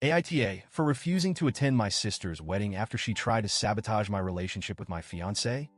AITA for refusing to attend my sister's wedding after she tried to sabotage my relationship with my fiancé.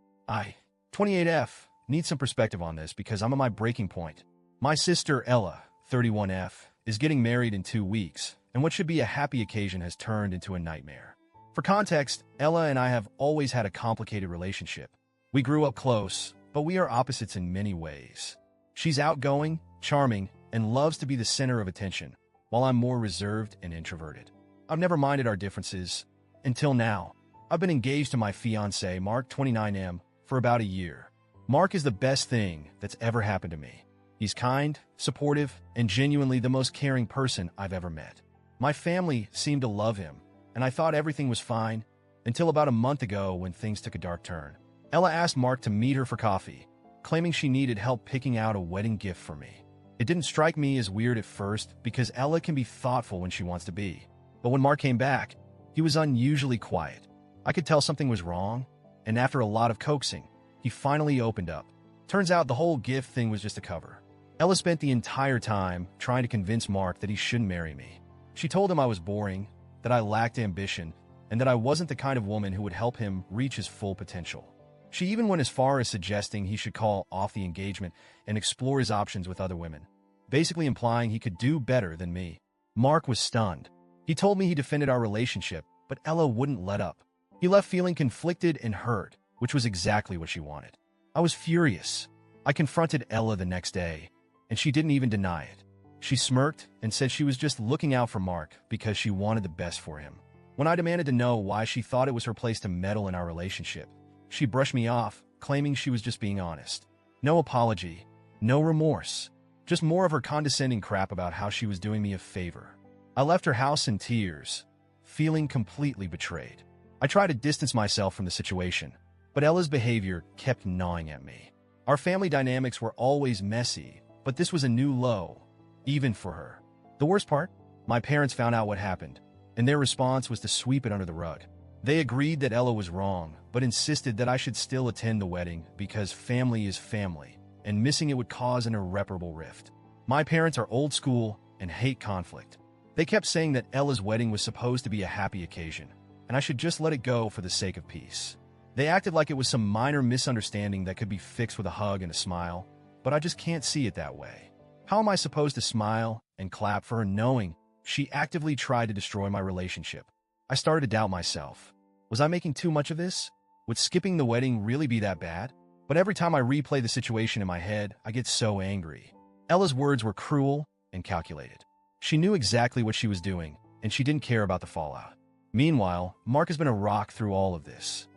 28F, need some perspective on this because I'm at my breaking point. My sister, Ella, 31F, is getting married in 2 weeks, and what should be a happy occasion has turned into a nightmare. For context, Ella and I have always had a complicated relationship. We grew up close, but we are opposites in many ways. She's outgoing, charming, and loves to be the center of attention, while I'm more reserved and introverted. I've never minded our differences. Until now, I've been engaged to my fiancé, Mark, 29M, for about a year. Mark is the best thing that's ever happened to me. He's kind, supportive, and genuinely the most caring person I've ever met. My family seemed to love him, and I thought everything was fine until about a month ago when things took a dark turn. Ella asked Mark to meet her for coffee, claiming she needed help picking out a wedding gift for me. It didn't strike me as weird at first because Ella can be thoughtful when she wants to be. But when Mark came back, he was unusually quiet. I could tell something was wrong, and after a lot of coaxing, he finally opened up. Turns out the whole gift thing was just a cover. Ella spent the entire time trying to convince Mark that he shouldn't marry me. She told him I was boring, that I lacked ambition, and that I wasn't the kind of woman who would help him reach his full potential. She even went as far as suggesting he should call off the engagement and explore his options with other women, basically implying he could do better than me. Mark was stunned. He told me he defended our relationship, but Ella wouldn't let up. He left feeling conflicted and hurt, which was exactly what she wanted. I was furious. I confronted Ella the next day, and she didn't even deny it. She smirked and said she was just looking out for Mark because she wanted the best for him. When I demanded to know why she thought it was her place to meddle in our relationship, she brushed me off, claiming she was just being honest. No apology, no remorse, just more of her condescending crap about how she was doing me a favor. I left her house in tears, feeling completely betrayed. I tried to distance myself from the situation, but Ella's behavior kept gnawing at me. Our family dynamics were always messy, but this was a new low, even for her. The worst part? My parents found out what happened, and their response was to sweep it under the rug. They agreed that Ella was wrong, but insisted that I should still attend the wedding because family is family, and missing it would cause an irreparable rift. My parents are old school and hate conflict. They kept saying that Ella's wedding was supposed to be a happy occasion, and I should just let it go for the sake of peace. They acted like it was some minor misunderstanding that could be fixed with a hug and a smile, but I just can't see it that way. How am I supposed to smile and clap for her knowing she actively tried to destroy my relationship? I started to doubt myself. Was I making too much of this? Would skipping the wedding really be that bad? But every time I replay the situation in my head, I get so angry. Ella's words were cruel and calculated. She knew exactly what she was doing, and she didn't care about the fallout. Meanwhile, Mark has been a rock through all of this.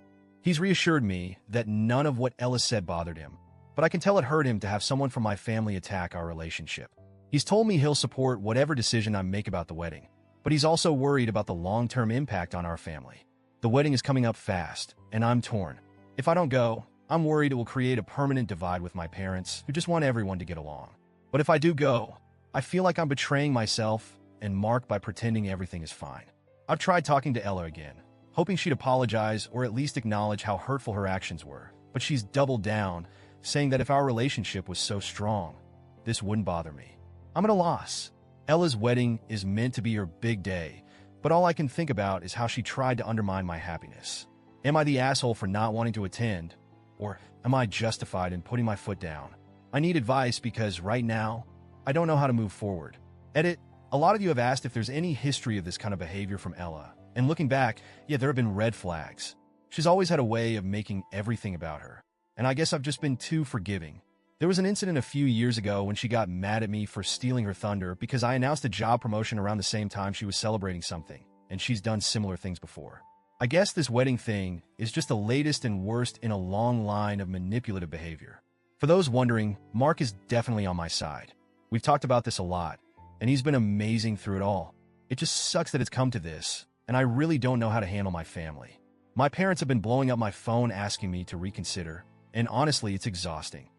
He's reassured me that none of what Ella said bothered him, but I can tell it hurt him to have someone from my family attack our relationship. He's told me he'll support whatever decision I make about the wedding, but he's also worried about the long-term impact on our family. The wedding is coming up fast, and I'm torn. If I don't go, I'm worried it will create a permanent divide with my parents, who just want everyone to get along. But if I do go, I feel like I'm betraying myself and Mark by pretending everything is fine. I've tried talking to Ella again, hoping she'd apologize or at least acknowledge how hurtful her actions were, but she's doubled down, saying that if our relationship was so strong, this wouldn't bother me. I'm at a loss. Ella's wedding is meant to be her big day, but all I can think about is how she tried to undermine my happiness. Am I the asshole for not wanting to attend, or am I justified in putting my foot down? I need advice because right now, I don't know how to move forward. Edit, a lot of you have asked if there's any history of this kind of behavior from Ella, and looking back, yeah, there have been red flags. She's always had a way of making everything about her, and I guess I've just been too forgiving. There was an incident a few years ago when she got mad at me for stealing her thunder because I announced a job promotion around the same time she was celebrating something, and she's done similar things before. I guess this wedding thing is just the latest and worst in a long line of manipulative behavior. For those wondering, Mark is definitely on my side. We've talked about this a lot, and he's been amazing through it all. It just sucks that it's come to this, and I really don't know how to handle my family. My parents have been blowing up my phone asking me to reconsider, and honestly, it's exhausting.